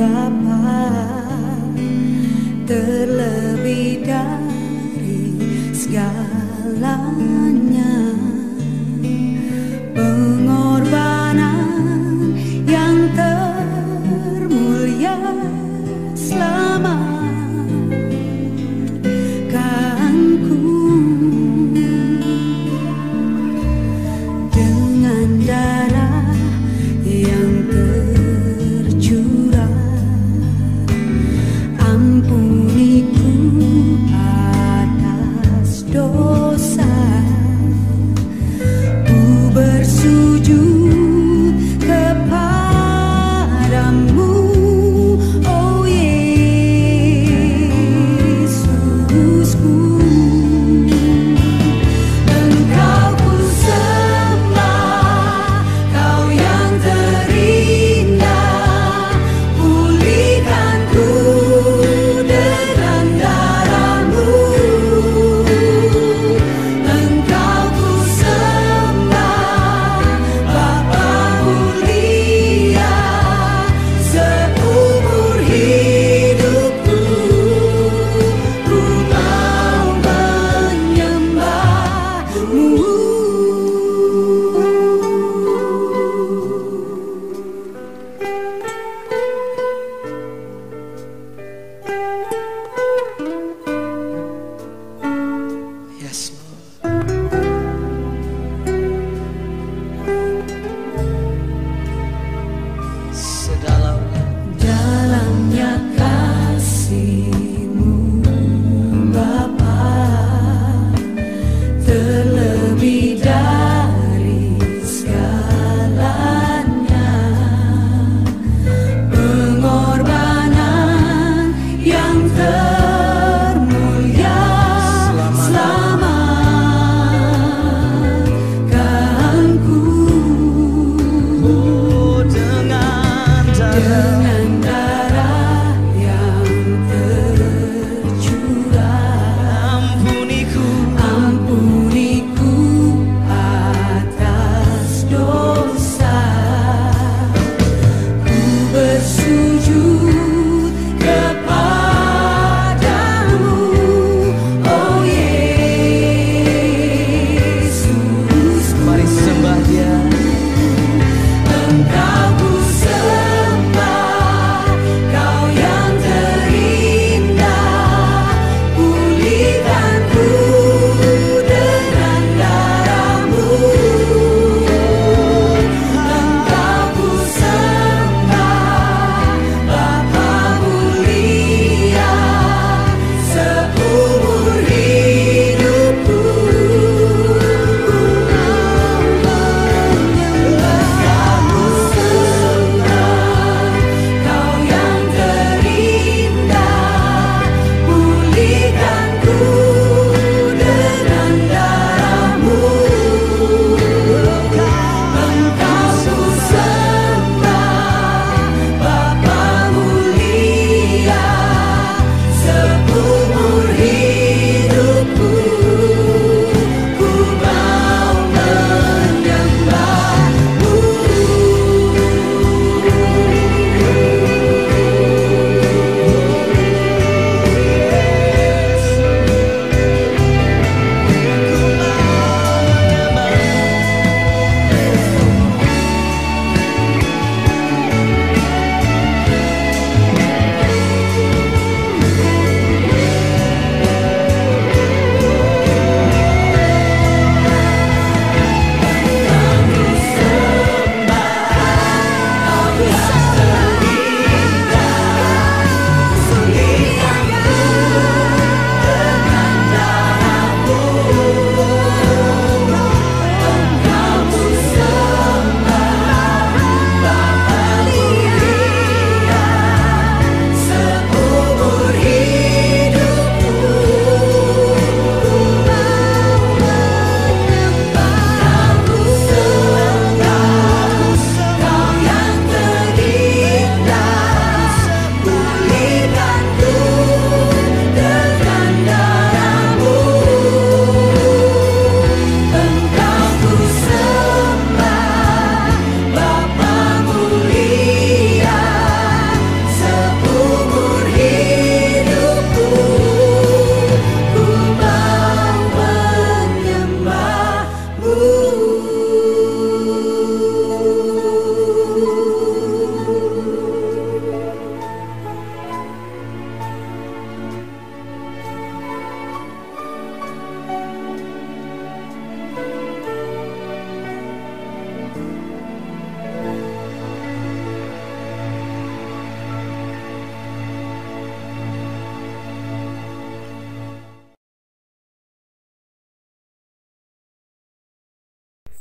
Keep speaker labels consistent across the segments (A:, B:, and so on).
A: Bapa, terlebih dari segalanya, pengorbanan yang termulia selamatkanku dengan darah yang tercurah. Ampuniku atas dosa, ku bersujud kepadamu, oh Yesusku. Engkau ku sembah, Kau yang terindah, pulihkanku dengan darah-Mu. Engkau ku sembah, Bapa mulia, seumur hidupku ku mau menyembah-Mu.
B: Yes, Lord.
A: Dalamnya kasih-Mu Bapa, terlebih dari segalanya, pengorbanan yang termulia selamatkanku dengan darah yang tercurah. Ampuniku atas dosa, ku bersujud kepadamu, oh Yesus.
B: Mari sembah Dia.
A: Engkau ku sembah,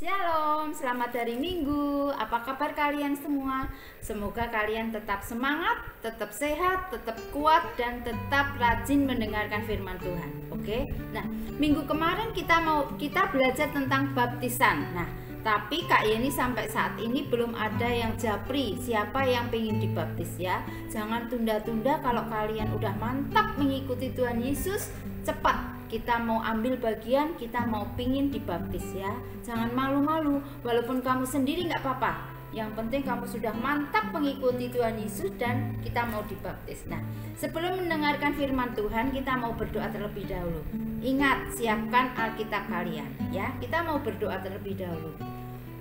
C: Shalom, selamat hari Minggu. Apa kabar kalian semua? Semoga kalian tetap semangat, tetap sehat, tetap kuat, dan tetap rajin mendengarkan firman Tuhan. Oke? Nah, minggu kemarin kita belajar tentang baptisan. Nah, tapi Kak Yeni sampai saat ini belum ada yang japri siapa yang pengen dibaptis ya. Jangan tunda-tunda. Kalau kalian udah mantap mengikuti Tuhan Yesus, cepat kita mau ambil bagian, kita mau pingin dibaptis ya. Jangan malu-malu, walaupun kamu sendiri nggak apa-apa. Yang penting kamu sudah mantap mengikuti Tuhan Yesus dan kita mau dibaptis. Nah, sebelum mendengarkan firman Tuhan, kita mau berdoa terlebih dahulu. Ingat, siapkan Alkitab kalian ya. Kita mau berdoa terlebih dahulu.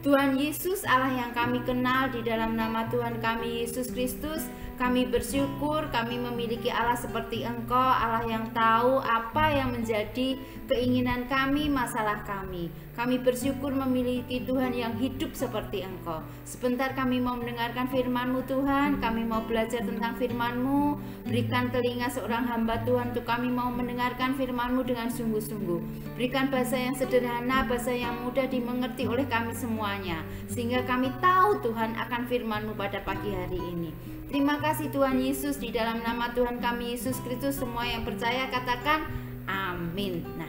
C: Tuhan Yesus, Allah yang kami kenal, di dalam nama Tuhan kami Yesus Kristus, kami bersyukur kami memiliki Allah seperti Engkau, Allah yang tahu apa yang menjadi keinginan kami, masalah kami. Kami bersyukur memiliki Tuhan yang hidup seperti Engkau. Sebentar kami mau mendengarkan firman-Mu Tuhan, kami mau belajar tentang firman-Mu. Berikan telinga seorang hamba Tuhan untuk kami mau mendengarkan firman-Mu dengan sungguh-sungguh. Berikan bahasa yang sederhana, bahasa yang mudah dimengerti oleh kami semuanya, sehingga kami tahu Tuhan akan firman-Mu pada pagi hari ini. Terima kasih Tuhan Yesus, di dalam nama Tuhan kami Yesus Kristus, semua yang percaya katakan amin. Nah,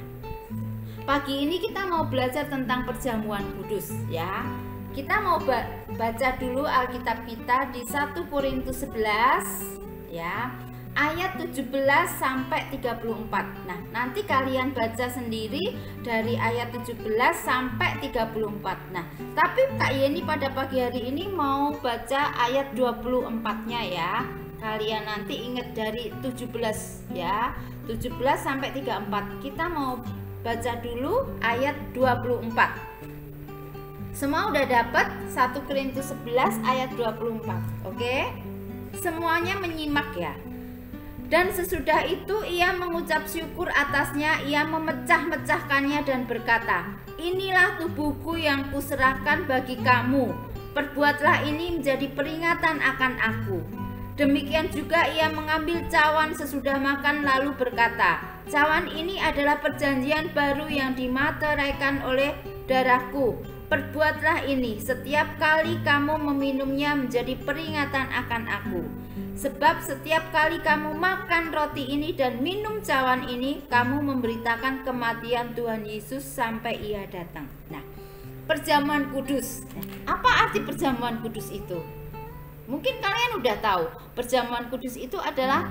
C: pagi ini kita mau belajar tentang perjamuan kudus ya. Kita mau baca dulu Alkitab kita di 1 Korintus 11 ya, ayat 17 sampai 34. Nah, nanti kalian baca sendiri dari ayat 17 sampai 34. Nah, tapi Kak Yeni pada pagi hari ini mau baca ayat 24-nya ya. Kalian nanti ingat dari 17 ya. 17 sampai 34. Kita mau baca dulu ayat 24. Semua udah dapat 1 Korintus 11 ayat 24. Oke? Semuanya menyimak ya. Dan sesudah itu ia mengucap syukur atasnya, ia memecah-mecahkannya dan berkata, "Inilah tubuhku yang kuserahkan bagi kamu. Perbuatlah ini menjadi peringatan akan aku." Demikian juga ia mengambil cawan sesudah makan lalu berkata, "Cawan ini adalah perjanjian baru yang dimateraikan oleh darahku. Perbuatlah ini setiap kali kamu meminumnya menjadi peringatan akan aku. Sebab setiap kali kamu makan roti ini dan minum cawan ini, kamu memberitakan kematian Tuhan Yesus sampai ia datang." Nah, perjamuan kudus. Apa arti perjamuan kudus itu? Mungkin kalian udah tahu, perjamuan kudus itu adalah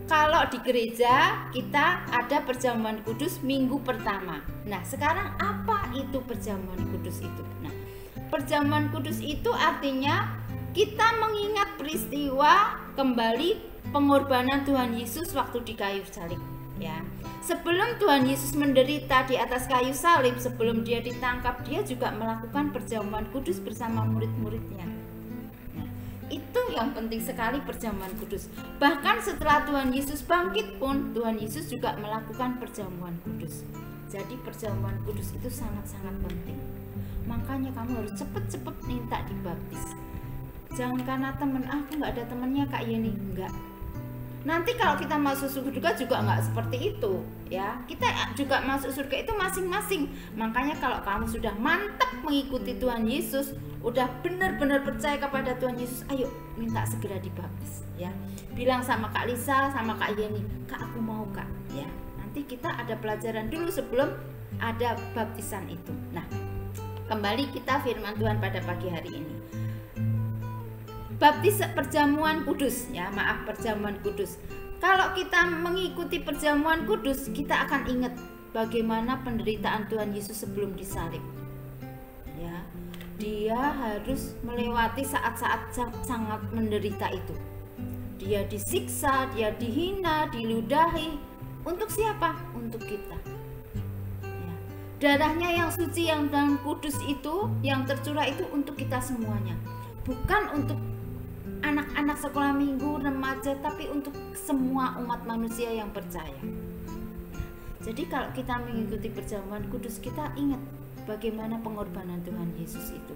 C: kalau di gereja kita ada perjamuan kudus minggu pertama. Nah, sekarang apa itu perjamuan kudus itu? Nah, perjamuan kudus itu artinya kita mengingat peristiwa kembali pengorbanan Tuhan Yesus waktu di kayu salib ya. Sebelum Tuhan Yesus menderita di atas kayu salib, sebelum dia ditangkap, dia juga melakukan perjamuan kudus bersama murid-muridnya. Itu yang penting sekali perjamuan kudus. Bahkan setelah Tuhan Yesus bangkit pun, Tuhan Yesus juga melakukan perjamuan kudus. Jadi perjamuan kudus itu sangat-sangat penting. Makanya kamu harus cepet-cepet minta dibaptis. Jangan karena temen, aku nggak ada temennya Kak Yeni, enggak. Nanti kalau kita masuk surga juga nggak seperti itu ya. Kita juga masuk surga itu masing-masing. Makanya kalau kamu sudah mantap mengikuti Tuhan Yesus, udah benar-benar percaya kepada Tuhan Yesus, ayo minta segera dibaptis ya. Bilang sama Kak Lisa, sama Kak Yeni, "Kak, aku mau Kak." Ya. Nanti kita ada pelajaran dulu sebelum ada baptisan itu. Nah, kembali kita firman Tuhan pada pagi hari ini. Baptis perjamuan kudus ya, perjamuan kudus. Kalau kita mengikuti perjamuan kudus, kita akan ingat bagaimana penderitaan Tuhan Yesus sebelum disalib. Ya, dia harus melewati saat-saat sangat menderita itu. Dia disiksa, dia dihina, diludahi. Untuk siapa? Untuk kita. Ya. Darahnya yang suci yang dan kudus itu, yang tercurah itu untuk kita semuanya. Bukan untuk anak-anak sekolah minggu, remaja, tapi untuk semua umat manusia yang percaya. Jadi kalau kita mengikuti perjamuan kudus, kita ingat bagaimana pengorbanan Tuhan Yesus itu,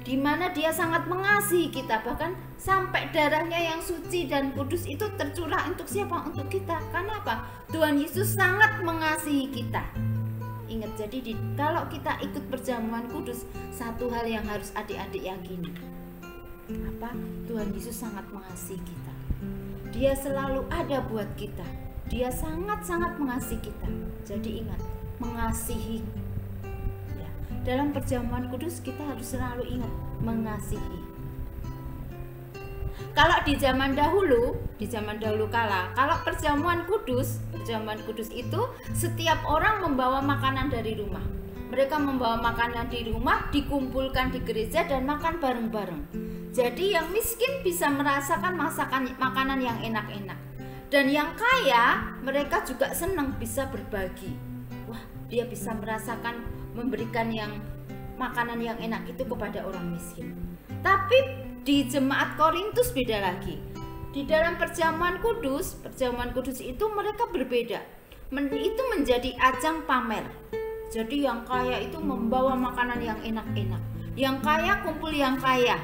C: di mana dia sangat mengasihi kita, bahkan sampai darahnya yang suci dan kudus itu tercurah untuk siapa? Untuk kita. Karena apa? Tuhan Yesus sangat mengasihi kita. ingat. Jadi kalau kita ikut perjamuan kudus, satu hal yang harus adik-adik yakini, apa? Tuhan Yesus sangat mengasihi kita. Dia selalu ada buat kita. Dia sangat-sangat mengasihi kita. Jadi ingat, mengasihi. Ya, dalam perjamuan kudus kita harus selalu ingat mengasihi. Kalau di zaman dahulu kala, kalau perjamuan kudus itu setiap orang membawa makanan dari rumah. Mereka membawa makanan di rumah, dikumpulkan di gereja dan makan bareng-bareng. Jadi yang miskin bisa merasakan makanan yang enak-enak. Dan yang kaya, mereka juga senang bisa berbagi. Wah, dia bisa merasakan memberikan makanan yang enak itu kepada orang miskin. Tapi di jemaat Korintus beda lagi. Di dalam perjamuan kudus itu mereka berbeda. Itu menjadi ajang pamer. Jadi yang kaya itu membawa makanan yang enak-enak. Yang kaya kumpul yang kaya.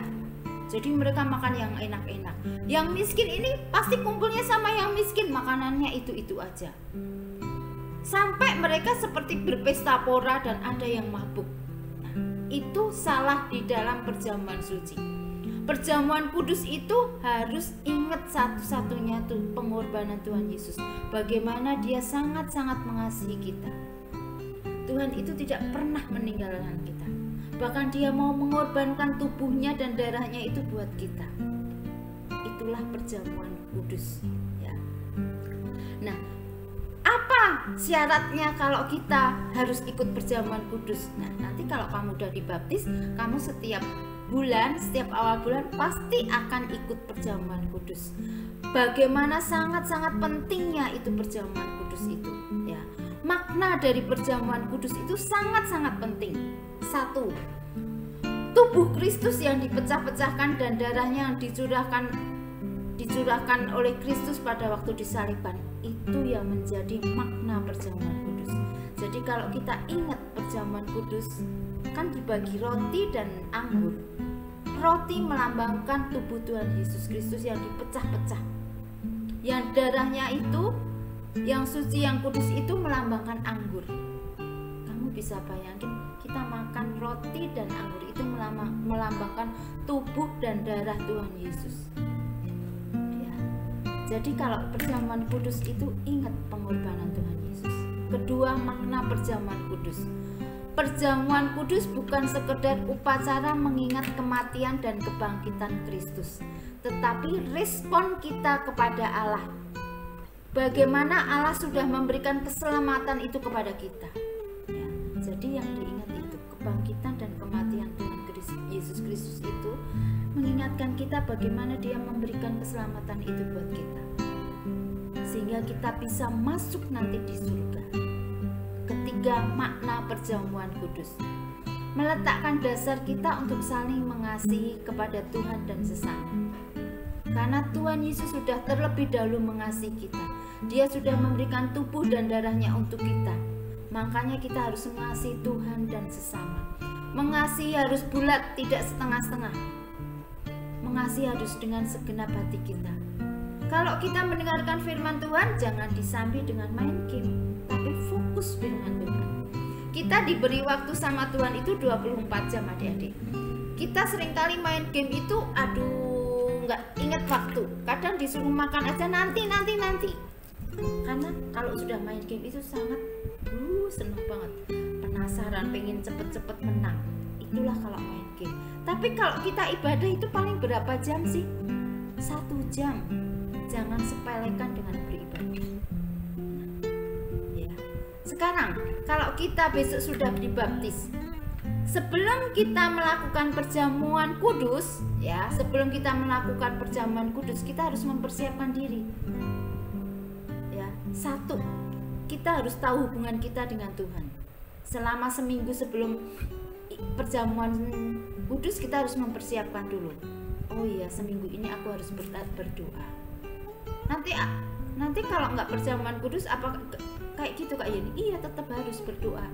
C: Jadi mereka makan yang enak-enak. Yang miskin ini pasti kumpulnya sama yang miskin, makanannya itu-itu aja. Sampai mereka seperti berpesta pora dan ada yang mabuk. Nah, itu salah di dalam perjamuan suci. Perjamuan kudus itu harus ingat satu-satunya tuh pengorbanan Tuhan Yesus. Bagaimana dia sangat-sangat mengasihi kita. Tuhan itu tidak pernah meninggalkan kita. Bahkan dia mau mengorbankan tubuhnya dan darahnya itu buat kita. Itulah perjamuan kudus. Ya. Nah, apa syaratnya kalau kita harus ikut perjamuan kudus? Nah, nanti kalau kamu udah dibaptis, kamu setiap awal bulan pasti akan ikut perjamuan kudus. Bagaimana sangat-sangat pentingnya itu perjamuan kudus itu, ya. Makna dari perjamuan kudus itu sangat-sangat penting. 1. Tubuh Kristus yang dipecah-pecahkan dan darahnya yang dicurahkan oleh Kristus pada waktu disalibkan. Itu yang menjadi makna perjamuan kudus. Jadi kalau kita ingat perjamuan kudus, kan dibagi roti dan anggur. Roti melambangkan tubuh Tuhan Yesus Kristus yang dipecah-pecah. Yang darahnya itu, yang suci, yang kudus itu melambangkan anggur. Kamu bisa bayangin, kita makan roti dan anggur itu melambangkan tubuh dan darah Tuhan Yesus. Ya. Jadi kalau perjamuan kudus itu ingat pengorbanan Tuhan Yesus. Kedua, makna perjamuan kudus. Perjamuan kudus bukan sekedar upacara mengingat kematian dan kebangkitan Kristus, tetapi respon kita kepada Allah. Bagaimana Allah sudah memberikan keselamatan itu kepada kita. Ya, jadi yang diingat itu kebangkitan dan kematian Tuhan Yesus Kristus itu mengingatkan kita bagaimana Dia memberikan keselamatan itu buat kita, sehingga kita bisa masuk nanti di surga. Ketiga, makna perjamuan kudus meletakkan dasar kita untuk saling mengasihi kepada Tuhan dan sesama. Karena Tuhan Yesus sudah terlebih dahulu mengasihi kita. Dia sudah memberikan tubuh dan darahnya untuk kita. Makanya kita harus mengasihi Tuhan dan sesama. Mengasihi harus bulat, tidak setengah-setengah. Mengasihi harus dengan segenap hati kita. Kalau kita mendengarkan firman Tuhan, jangan disambi dengan main game, tapi fokus firman Tuhan. Kita diberi waktu sama Tuhan itu 24 jam adik-adik. Kita seringkali main game itu, nggak ingat waktu. Kadang disuruh makan aja nanti. Karena kalau sudah main game itu sangat seneng banget, penasaran, pengen cepet-cepet menang. Itulah kalau main game. Tapi kalau kita ibadah itu paling berapa jam sih? 1 jam. Jangan sepelekan dengan beribadah. Ya. Sekarang kalau kita besok sudah dibaptis, sebelum kita melakukan perjamuan kudus, ya, kita harus mempersiapkan diri. Ya, 1, kita harus tahu hubungan kita dengan Tuhan. Selama seminggu sebelum perjamuan kudus kita harus mempersiapkan dulu. Oh iya, seminggu ini aku harus berdoa. Nanti kalau nggak perjamuan kudus apa kayak gitu Kak Yeni? Iya, tetap harus berdoa.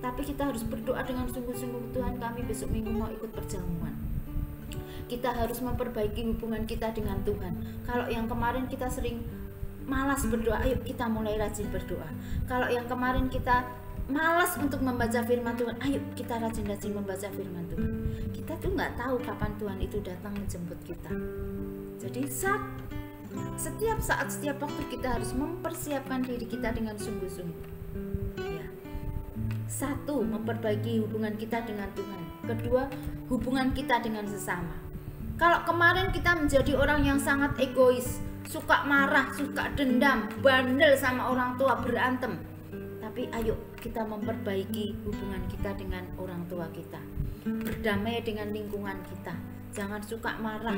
C: Tapi kita harus berdoa dengan sungguh-sungguh, Tuhan kami besok minggu mau ikut perjamuan. Kita harus memperbaiki hubungan kita dengan Tuhan. Kalau yang kemarin kita sering malas berdoa, ayo kita mulai rajin berdoa. Kalau yang kemarin kita malas untuk membaca firman Tuhan, ayo kita rajin-rajin membaca firman Tuhan. Kita tuh nggak tahu kapan Tuhan itu datang menjemput kita. Jadi setiap saat, setiap waktu kita harus mempersiapkan diri kita dengan sungguh-sungguh. Ya. 1, memperbaiki hubungan kita dengan Tuhan. Kedua, hubungan kita dengan sesama. Kalau kemarin kita menjadi orang yang sangat egois, suka marah, suka dendam, bandel sama orang tua, berantem. Tapi ayo kita memperbaiki hubungan kita dengan orang tua kita. Berdamai dengan lingkungan kita. Jangan suka marah.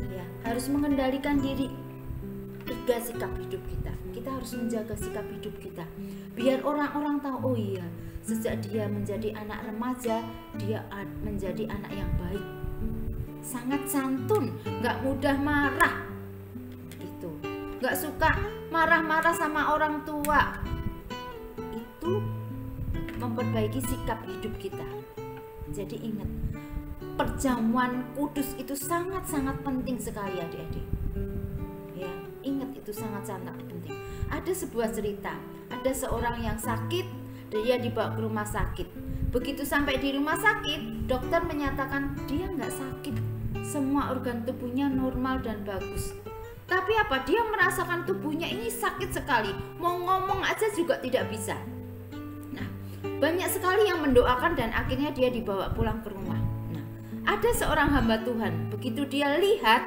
C: Ya, harus mengendalikan diri. Jaga sikap hidup kita. Kita harus menjaga sikap hidup kita. Biar orang-orang tahu, oh iya, sejak dia menjadi anak remaja, dia menjadi anak yang baik. Sangat santun, nggak mudah marah. Gitu. Nggak suka marah-marah sama orang tua. Itu memperbaiki sikap hidup kita. Jadi ingat, perjamuan kudus itu sangat-sangat penting sekali adik-adik. Ya, ingat itu sangat-sangat penting. Ada sebuah cerita, ada seorang yang sakit, dia dibawa ke rumah sakit. Begitu sampai di rumah sakit, dokter menyatakan dia nggak sakit, semua organ tubuhnya normal dan bagus. Tapi apa? Dia merasakan tubuhnya ini sakit sekali, mau ngomong aja juga tidak bisa. Nah, banyak sekali yang mendoakan dan akhirnya dia dibawa pulang ke rumah. Nah, ada seorang hamba Tuhan, begitu dia lihat,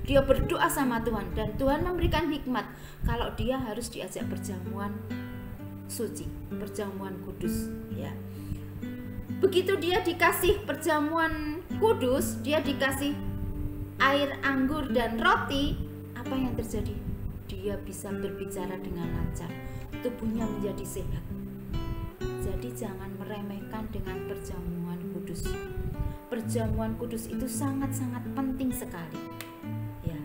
C: dia berdoa sama Tuhan dan Tuhan memberikan hikmat kalau dia harus diajak perjamuan suci, perjamuan kudus, ya. Begitu dia dikasih perjamuan kudus, dia dikasih air anggur dan roti, apa yang terjadi? Dia bisa berbicara dengan lancar, tubuhnya menjadi sehat. Jadi jangan meremehkan dengan perjamuan kudus. Perjamuan kudus itu sangat-sangat penting sekali. Ya.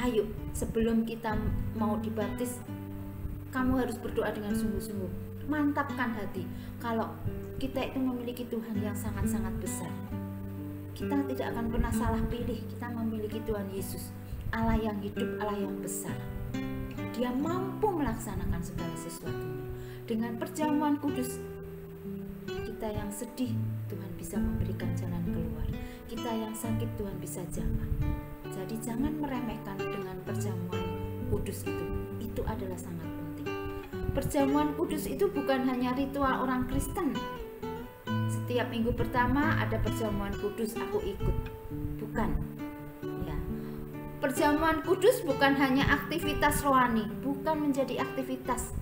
C: Ayo, sebelum kita mau dibaptis, kamu harus berdoa dengan sungguh-sungguh. Mantapkan hati kalau kita itu memiliki Tuhan yang sangat-sangat besar. Kita tidak akan pernah salah pilih. Kita memiliki Tuhan Yesus, Allah yang hidup, Allah yang besar. Dia mampu melaksanakan segala sesuatunya. Dengan perjamuan kudus, kita yang sedih, Tuhan bisa memberikan jalan keluar. Kita yang sakit, Tuhan bisa jamah. Jadi jangan meremehkan dengan perjamuan kudus itu. Itu adalah sangat penting. Perjamuan kudus itu bukan hanya ritual orang Kristen. Setiap minggu pertama ada perjamuan kudus, aku ikut. Bukan. Ya. Perjamuan kudus bukan hanya aktivitas rohani, bukan menjadi aktivitas.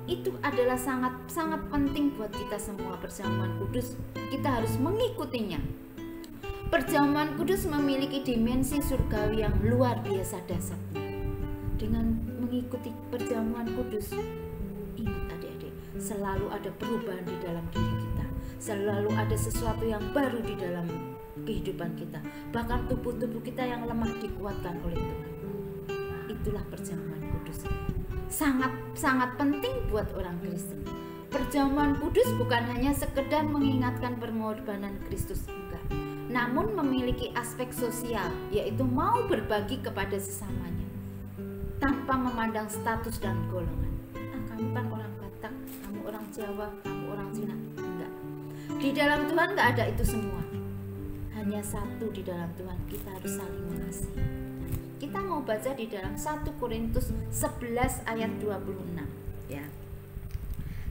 C: Itu adalah sangat penting buat kita semua. Perjamuan kudus, kita harus mengikutinya. Perjamuan kudus memiliki dimensi surgawi yang luar biasa dahsyatnya. Dengan mengikuti perjamuan kudus, ingat adik-adik, selalu ada perubahan di dalam diri kita. Selalu ada sesuatu yang baru di dalam kehidupan kita. Bahkan tubuh-tubuh kita yang lemah dikuatkan oleh Tuhan. Itulah perjamuan kudus. Sangat penting buat orang Kristen. Perjamuan kudus bukan hanya sekedar mengingatkan pengorbanan Kristus, enggak. Namun memiliki aspek sosial, yaitu mau berbagi kepada sesamanya tanpa memandang status dan golongan. Kamu kan orang Batak, kamu orang Jawa, kamu orang Cina, enggak. Di dalam Tuhan enggak ada itu semua. Hanya satu di dalam Tuhan, kita harus saling mengasihi. Kita mau baca di dalam 1 Korintus 11 ayat 26, ya.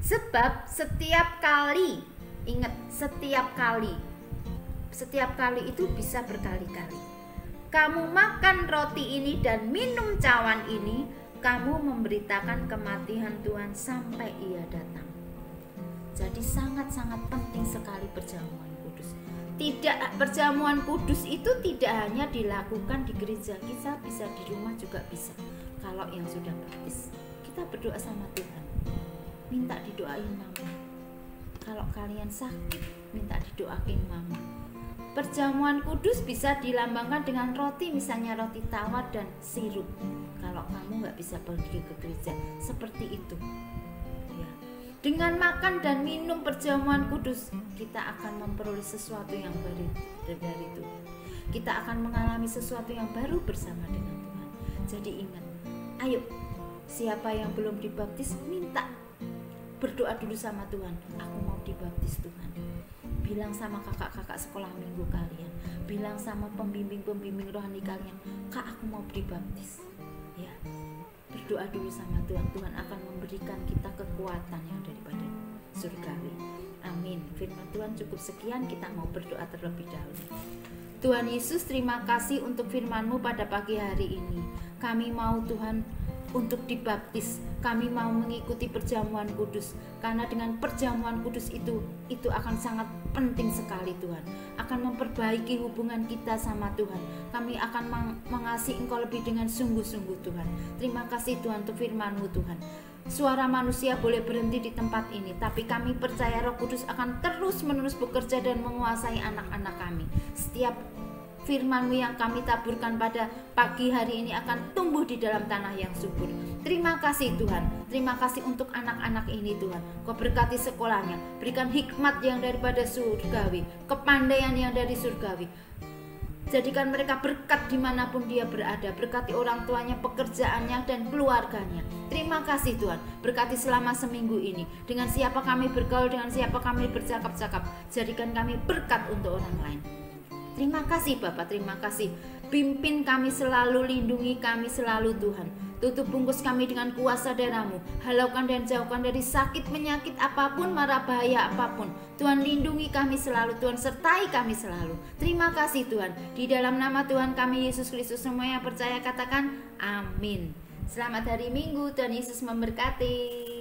C: Sebab setiap kali, ingat, setiap kali itu bisa berkali-kali. Kamu makan roti ini dan minum cawan ini, kamu memberitakan kematian Tuhan sampai Ia datang. Jadi sangat-sangat penting sekali perjamuan kudus. Perjamuan kudus itu tidak hanya dilakukan di gereja, kita bisa di rumah juga bisa. Kalau yang sudah baptis, kita berdoa sama Tuhan, minta didoain mama. Kalau kalian sakit, minta didoain mama. Perjamuan kudus bisa dilambangkan dengan roti, misalnya roti tawar dan sirup. Kalau kamu nggak bisa pergi ke gereja, seperti itu. Ya. Dengan makan dan minum perjamuan kudus, kita akan memperoleh sesuatu yang baru dari Tuhan. Kita akan mengalami sesuatu yang baru bersama dengan Tuhan. Jadi ingat, ayo Siapa yang belum dibaptis, minta. Berdoa dulu sama Tuhan, aku mau dibaptis Tuhan. Bilang sama kakak-kakak sekolah minggu kalian, bilang sama pembimbing-pembimbing rohani kalian, Kak, aku mau dibaptis. Ya, berdoa dulu sama Tuhan. Tuhan akan memberikan kita kekuatan yang daripada surgawi. Amin. Firman Tuhan cukup sekian, kita mau berdoa terlebih dahulu. Tuhan Yesus, terima kasih untuk firman-Mu pada pagi hari ini. Kami mau Tuhan untuk dibaptis. Kami mau mengikuti perjamuan kudus, karena dengan perjamuan kudus itu akan sangat penting sekali Tuhan. Akan memperbaiki hubungan kita sama Tuhan. Kami akan mengasihi Engkau lebih dengan sungguh-sungguh Tuhan. Terima kasih Tuhan untuk firman-Mu Tuhan. Suara manusia boleh berhenti di tempat ini, tapi kami percaya Roh Kudus akan terus-menerus bekerja dan menguasai anak-anak kami. Setiap firman-Mu yang kami taburkan pada pagi hari ini akan tumbuh di dalam tanah yang subur. Terima kasih Tuhan. Terima kasih untuk anak-anak ini Tuhan. Kau berkati sekolahnya. Berikan hikmat yang daripada surgawi, kepandaian yang dari surgawi. Jadikan mereka berkat dimanapun dia berada. Berkati orang tuanya, pekerjaannya, dan keluarganya. Terima kasih Tuhan. Berkati selama seminggu ini. Dengan siapa kami bergaul, dengan siapa kami bercakap-cakap. Jadikan kami berkat untuk orang lain. Terima kasih Bapak, terima kasih. Pimpin kami selalu, lindungi kami selalu Tuhan. Tutup bungkus kami dengan kuasa darah-Mu. Halaukan dan jauhkan dari sakit, penyakit apapun, mara bahaya apapun. Tuhan lindungi kami selalu, Tuhan sertai kami selalu. Terima kasih Tuhan. Di dalam nama Tuhan kami Yesus Kristus, semua yang percaya katakan amin. Selamat hari Minggu, Tuhan Yesus memberkati.